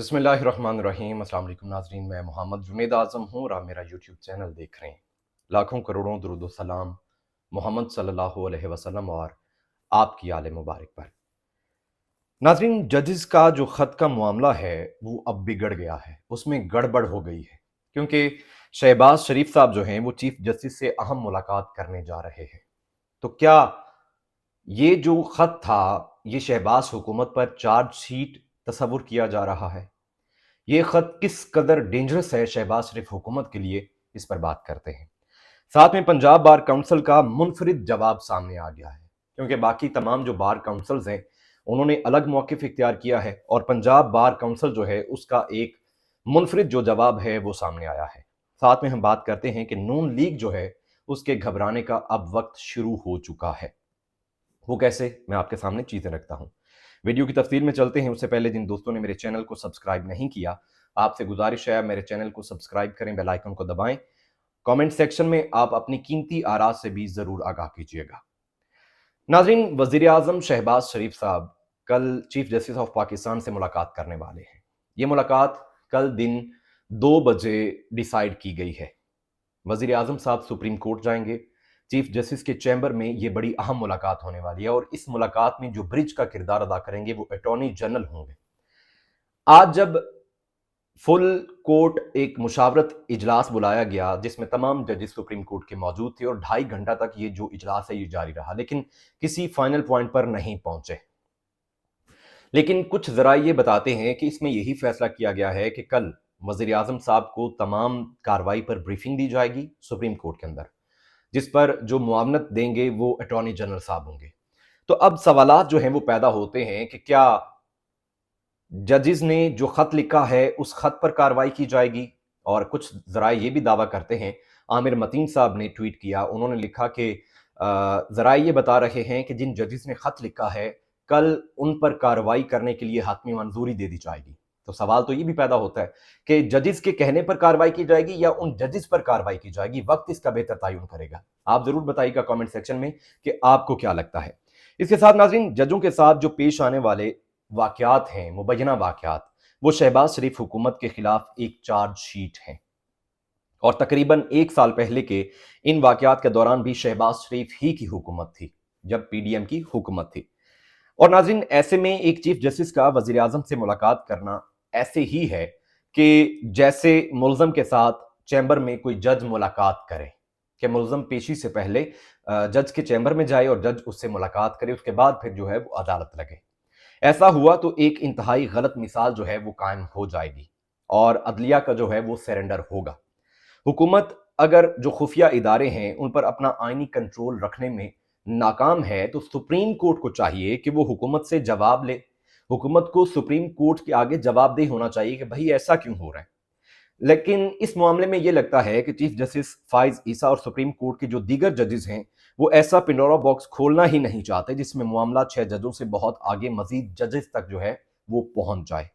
बिस्मिल्लाहिर्रहमानिर्रहीम। अस्सलाम वालेकुम नाज़रीन, मैं मोहम्मद जुनैद आज़म हूँ और आप मेरा यूट्यूब चैनल देख रहे हैं। लाखों करोड़ों दुरूद व सलाम मोहम्मद सल्लल्लाहु अलैहि वसल्लम और आपकी आले मुबारक पर। नाज़रीन, जजेस का जो ख़त का मामला है वो अब बिगड़ गया है, उसमें गड़बड़ हो गई है, क्योंकि शहबाज शरीफ साहब जो हैं वो चीफ जस्टिस से अहम मुलाकात करने जा रहे हैं। तो क्या ये जो ख़त था ये शहबाज हुकूमत पर चार्जशीट तस्वुर किया जा रहा है? ये खत किस कदर डेंजरस है शहबाज शरीफ हुकूमत के लिए, इस पर बात करते हैं। साथ में पंजाब बार काउंसिल का मुनफरिद जवाब सामने आ गया है, क्योंकि बाकी तमाम जो बार काउंसिल्स हैं उन्होंने अलग मौक़िफ़ इख्तियार किया है और पंजाब बार काउंसिल जो है उसका एक मुनफरिद जो जवाब है वो सामने आया है। साथ में हम बात करते हैं कि नून लीग जो है उसके घबराने का अब वक्त शुरू हो चुका है। वो कैसे, मैं आपके सामने चीज़ें रखता हूँ। वीडियो की तफसील में चलते हैं उससे पहले जिन दोस्तों ने मेरे चैनल को सब्सक्राइब नहीं किया, आपसे गुजारिश है मेरे चैनल को सब्सक्राइब करें, बेल आइकन को दबाएं। कमेंट सेक्शन में आप अपनी कीमती आरा से भी ज़रूर आगाह कीजिएगा। नाज़रीन, वज़ीर आज़म शहबाज शरीफ साहब कल चीफ जस्टिस ऑफ पाकिस्तान से मुलाकात करने वाले हैं। ये मुलाकात कल दिन 2 बजे डिसाइड की गई है। वज़ीर आज़म साहब सुप्रीम कोर्ट जाएंगे। चीफ जस्टिस के चैम्बर में ये बड़ी अहम मुलाकात होने वाली है और इस मुलाकात में जो ब्रिज का किरदार अदा करेंगे वो अटॉर्नी जनरल होंगे। आज जब फुल कोर्ट एक मुशावरत इजलास बुलाया गया जिसमें तमाम जजेस सुप्रीम कोर्ट के मौजूद थे और 2.5 घंटा तक ये जो इजलास है ये जारी रहा, लेकिन किसी फाइनल पॉइंट पर नहीं पहुंचे। लेकिन कुछ जरा ये बताते हैं कि इसमें यही फैसला किया गया है कि कल वज़ीर आज़म साहब को तमाम कार्रवाई पर ब्रीफिंग दी जाएगी सुप्रीम कोर्ट के अंदर, जिस पर जो मुआवनत देंगे वो अटॉर्नी जनरल साहब होंगे। तो अब सवालात जो हैं वो पैदा होते हैं कि क्या जजेस ने जो खत लिखा है उस खत पर कार्रवाई की जाएगी। और कुछ जराए ये भी दावा करते हैं, आमिर मतीन साहब ने ट्वीट किया, उन्होंने लिखा कि जराए ये बता रहे हैं कि जिन जजेस ने खत लिखा है कल उन पर कार्रवाई करने के लिए हातमी मंजूरी दे दी जाएगी। तो सवाल तो ये भी पैदा होता है कि जजेस के कहने पर कार्रवाई की जाएगी या उन जजेस पर कार्रवाई की जाएगी, वक्त इसका बेहतर तयन करेगा। आप जरूर बताइएगा कमेंट सेक्शन में कि आपको क्या लगता है। इसके साथ नाज़रीन, जजों के साथ जो पेश आने वाले वाकयात हैं, मुबैना वाकयात, वो शहबाज शरीफ हुकूमत के खिलाफ एक चार्जशीट है और तकरीबन 1 साल पहले के इन वाकयात के दौरान भी शहबाज शरीफ ही की हुकूमत थी, जब पीडीएम की हुकूमत थी। और नाज़रीन, ऐसे में एक चीफ जस्टिस का वज़ीर आज़म से मुलाकात करना ऐसे ही है कि जैसे मुल्ज़म के साथ चैम्बर में कोई जज मुलाकात करे, कि मुल्ज़म पेशी से पहले जज के चैम्बर में जाए और जज उससे मुलाकात करे, उसके बाद फिर जो है वो अदालत लगे। ऐसा हुआ तो एक इंतहाई गलत मिसाल जो है वो कायम हो जाएगी और अदलिया का जो है वो सरेंडर होगा। हुकूमत अगर जो खुफिया इदारे हैं उन पर अपना आइनी कंट्रोल रखने में नाकाम है तो सुप्रीम कोर्ट को चाहिए कि वो हुकूमत से जवाब ले। हुकूमत को सुप्रीम कोर्ट के आगे जवाबदेह होना चाहिए कि भाई ऐसा क्यों हो रहा है। लेकिन इस मामले में ये लगता है कि चीफ जस्टिस फाइज ईसा और सुप्रीम कोर्ट के जो दीगर जजेस हैं वो ऐसा पिंडोरा बॉक्स खोलना ही नहीं चाहते जिसमें मामला 6 जजों से बहुत आगे मजीद जजेस तक जो है वो पहुंच जाए।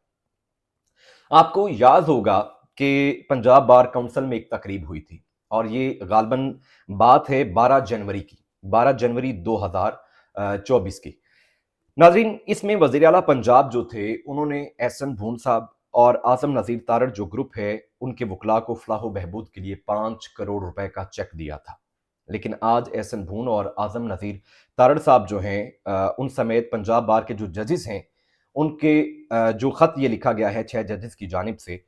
आपको याद होगा कि पंजाब बार काउंसिल में एक तकरीब हुई थी और ये गालबन बात है 12 जनवरी की, 12 जनवरी 2024 की। नाज़रीन, इसमें वज़ीर आला पंजाब जो थे उन्होंने एहसन भून साहब और आज़म नज़ीर तारड़ जो ग्रुप है उनके वकला को फलाह व बहबूद के लिए 5 करोड़ रुपए का चेक दिया था। लेकिन आज एहसन भून और आज़म नज़ीर तारड़ साहब जो हैं उन समेत पंजाब बार के जो जजेस हैं उनके जो ख़त ये लिखा गया है 6 जजेस की जानिब से,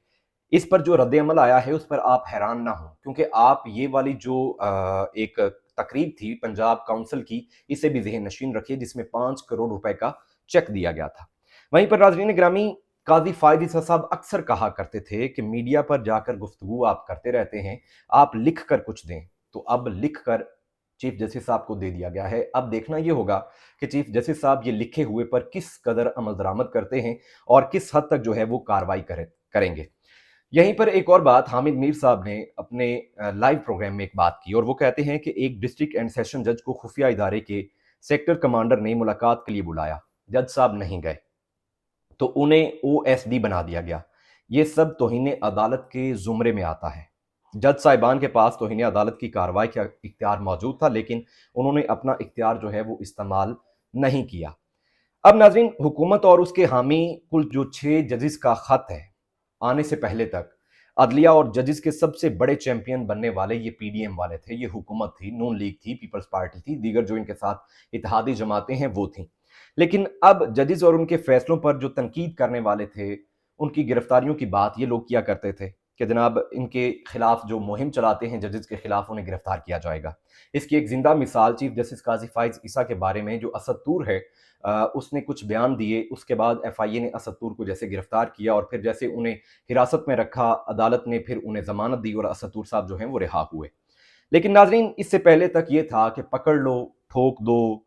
इस पर जो रद्द-ए-अमल आया है उस पर आप हैरान ना हों, क्योंकि आप ये वाली जो एक तकरीब थी पंजाब काउंसिल की, इसे भी ज़हन नशीन रखिए जिसमें 5 करोड़ रुपए का चेक दिया गया था। वहीं पर नाज़रीन गिरामी, काज़ी फ़ायद ईसा साहब अक्सर कहा करते थे कि मीडिया पर जाकर गुफ्तगू आप करते रहते हैं, आप लिख कर कुछ दें। तो अब लिख कर चीफ जस्टिस साहब को दे दिया गया है। अब देखना ये होगा कि चीफ जस्टिस साहब ये लिखे हुए पर किस कदर अमल दरामद करते हैं और किस हद तक जो है वो कार्रवाई करेंगे। यहीं पर एक और बात हामिद मीर साहब ने अपने लाइव प्रोग्राम में एक बात की और वो कहते हैं कि एक डिस्ट्रिक्ट एंड सेशन जज को खुफिया इदारे के सेक्टर कमांडर ने मुलाकात के लिए बुलाया, जज साहब नहीं गए तो उन्हें ओएसडी बना दिया गया। ये सब तौहीन अदालत के जुमरे में आता है। जज साहिबान के पास तौहीन अदालत की कार्रवाई का इख्तियार मौजूद था, लेकिन उन्होंने अपना इख्तियार जो है वो इस्तेमाल नहीं किया। अब नाज़रीन, हुकूमत और उसके हामी कुल जो 6 जजेस का खत है, आने से पहले तक अदलिया और जजेस के सबसे बड़े चैंपियन बनने वाले ये पीडीएम वाले थे, ये हुकूमत थी, नून लीग थी, पीपल्स पार्टी थी, दीगर जो इनके साथ इत्तेहादी जमातें हैं वो थीं। लेकिन अब जजेस और उनके फैसलों पर जो तनकीद करने वाले थे, उनकी गिरफ्तारियों की बात ये लोग किया करते थे कि जनाब इनके खिलाफ जो मुहिम चलाते हैं जजेस के खिलाफ, उन्हें गिरफ्तार किया जाएगा। इसकी एक जिंदा मिसाल चीफ जस्टिस काजी फाइज ईसा के बारे में, जो असद तूर है, उसने कुछ बयान दिए, उसके बाद एफआईए ने असद तूर को जैसे गिरफ्तार किया और फिर जैसे उन्हें हिरासत में रखा, अदालत ने फिर उन्हें जमानत दी और असद तूर साहब जो हैं वो रिहा हुए। लेकिन नाजरीन, इससे पहले तक ये था कि पकड़ लो, ठोक दो,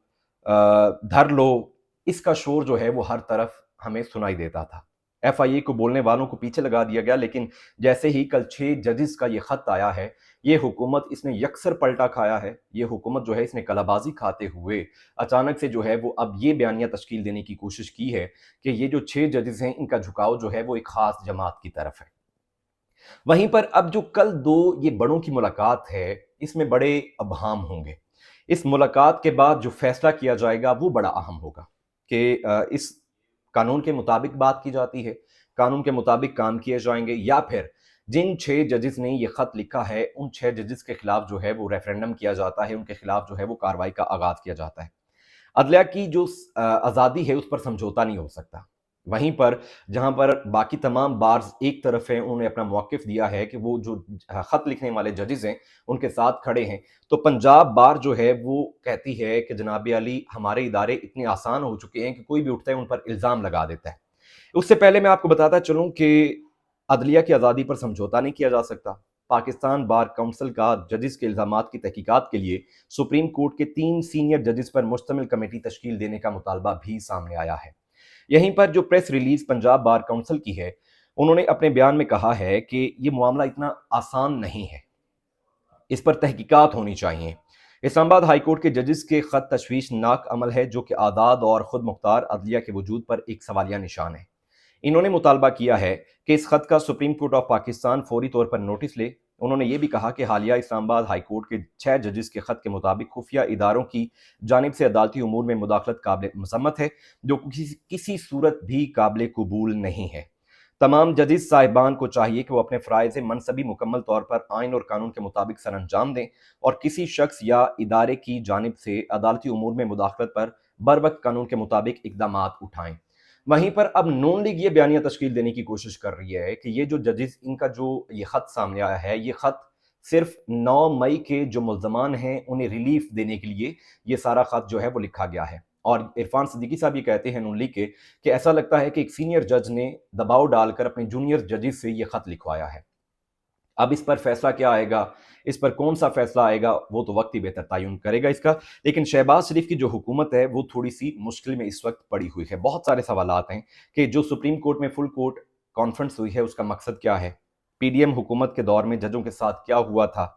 धर लो, इसका शोर जो है वो हर तरफ हमें सुनाई देता था। एफआईए को बोलने वालों को पीछे लगा दिया गया, लेकिन जैसे ही कल 6 जजेस का ये खत आया है, ये हुकूमत इसने यकसर पलटा खाया है। ये हुकूमत जो है इसने कलाबाजी खाते हुए अचानक से जो है वो अब ये बयानिया तश्कील देने की कोशिश की है कि ये जो 6 जजेस हैं इनका झुकाव जो है वो एक खास जमात की तरफ है। वहीं पर अब जो कल 2 ये बड़ों की मुलाकात है, इसमें बड़े अबहाम होंगे। इस मुलाकात के बाद जो फैसला किया जाएगा वो बड़ा अहम होगा कि इस कानून के मुताबिक बात की जाती है, कानून के मुताबिक काम किए जाएंगे, या फिर जिन 6 जजेस ने ये खत लिखा है उन 6 जजेस के खिलाफ जो है वो रेफरेंडम किया जाता है, उनके खिलाफ जो है वो कार्रवाई का आगाज किया जाता है। अदलिया की जो आज़ादी है उस पर समझौता नहीं हो सकता। वहीं पर जहां पर बाकी तमाम बार्स एक तरफ हैं, उन्होंने अपना मौक़िफ़ दिया है कि वो जो खत लिखने वाले जजेस हैं उनके साथ खड़े हैं, तो पंजाब बार जो है वो कहती है कि जनाब अली, हमारे इदारे इतने आसान हो चुके हैं कि कोई भी उठता है उन पर इल्ज़ाम लगा देता है। उससे पहले मैं आपको बताता चलूं कि अदलिया की आज़ादी पर समझौता नहीं किया जा सकता। पाकिस्तान बार काउंसिल का जजेस के इल्ज़ामात की तहकीकात के लिए सुप्रीम कोर्ट के 3 सीनियर जजेस पर मुश्तमिल कमेटी तश्कील देने का मुतालबा भी सामने आया है। यहीं पर जो press release Punjab bar council की है, उन्होंने अपने बयान में कहा है कि ये मामला इतना आसान नहीं है, इस पर तहकीकात होनी चाहिए। इस्लामाबाद हाई कोर्ट के जजेस के खत तशवीशनाक अमल है, जो कि आज़ाद और खुद मुख्तार अदलिया के वजूद पर एक सवालिया निशान है। इन्होंने मुतालबा किया है कि इस खत का सुप्रीम कोर्ट ऑफ पाकिस्तान फौरी तौर पर नोटिस ले। उन्होंने ये भी कहा कि हालिया इस्लामाबाद हाई कोर्ट के 6 जजेस के खत के मुताबिक खुफिया इदारों की जानिब से अदालती उमूर में मुदाखलत काबिल मसम्मत है, जो किसी सूरत भी काबिल कबूल नहीं है। तमाम जजेस साहिबान को चाहिए कि वो अपने फ़राइज़ मनसबी मुकम्मल तौर पर आइन और कानून के मुताबिक सर अंजाम दें और किसी शख्स या इदारे की जानिब से अदालती उमूर में मुदाखलत पर बर वक्त कानून के मुताबिक इकदामात उठाएं। वहीं पर अब नून लीग ये बयानिया तश्कील देने की कोशिश कर रही है कि ये जो जजेस, इनका जो ये खत सामने आया है, ये खत सिर्फ 9 मई के जो मुल्ज़मान हैं उन्हें रिलीफ देने के लिए ये सारा खत जो है वो लिखा गया है। और इरफान सिद्दीकी साहब ये कहते हैं नून लीग के कि ऐसा लगता है कि एक सीनियर जज ने दबाव डालकर अपने जूनियर जजेस से ये खत लिखवाया है। अब इस पर फैसला क्या आएगा, इस पर कौन सा फैसला आएगा, वो तो वक्त ही बेहतर तयन करेगा इसका। लेकिन शहबाज शरीफ की जो हुकूमत है वो थोड़ी सी मुश्किल में इस वक्त पड़ी हुई है। बहुत सारे सवालात हैं कि जो सुप्रीम कोर्ट में फुल कोर्ट कॉन्फ्रेंस हुई है उसका मकसद क्या है, पीडीएम हुकूमत के दौर में जजों के साथ क्या हुआ था,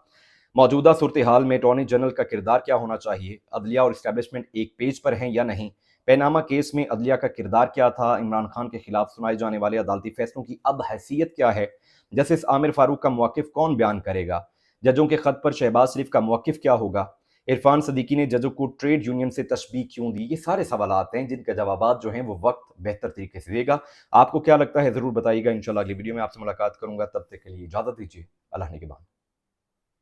मौजूदा सूरत हाल में अटॉर्नी जनरल का किरदार क्या होना चाहिए, अदलिया और इस्टेब्लिशमेंट एक पेज पर हैं या नहीं, पैनामा केस में अदलिया का किरदार क्या था, इमरान खान के खिलाफ सुनाए जाने वाले अदालती फैसलों की अब हैसियत क्या है, जस्टिस आमिर फारूक का मौक़िफ़ कौन बयान करेगा, जजों के खत पर शहबाज शरीफ का मौक़िफ़ क्या होगा, इरफान सदीकी ने जजों को ट्रेड यूनियन से तशबीह क्यों दी। ये सारे सवालात हैं जिनके जवाबात जो हैं वो वक्त बेहतर तरीके से देगा। आपको क्या लगता है ज़रूर बताइएगा। इंशाल्लाह अगली वीडियो में आपसे मुलाकात करूंगा, तब तक के लिए इजाज़त दीजिए। अल्लाह ने के बाद।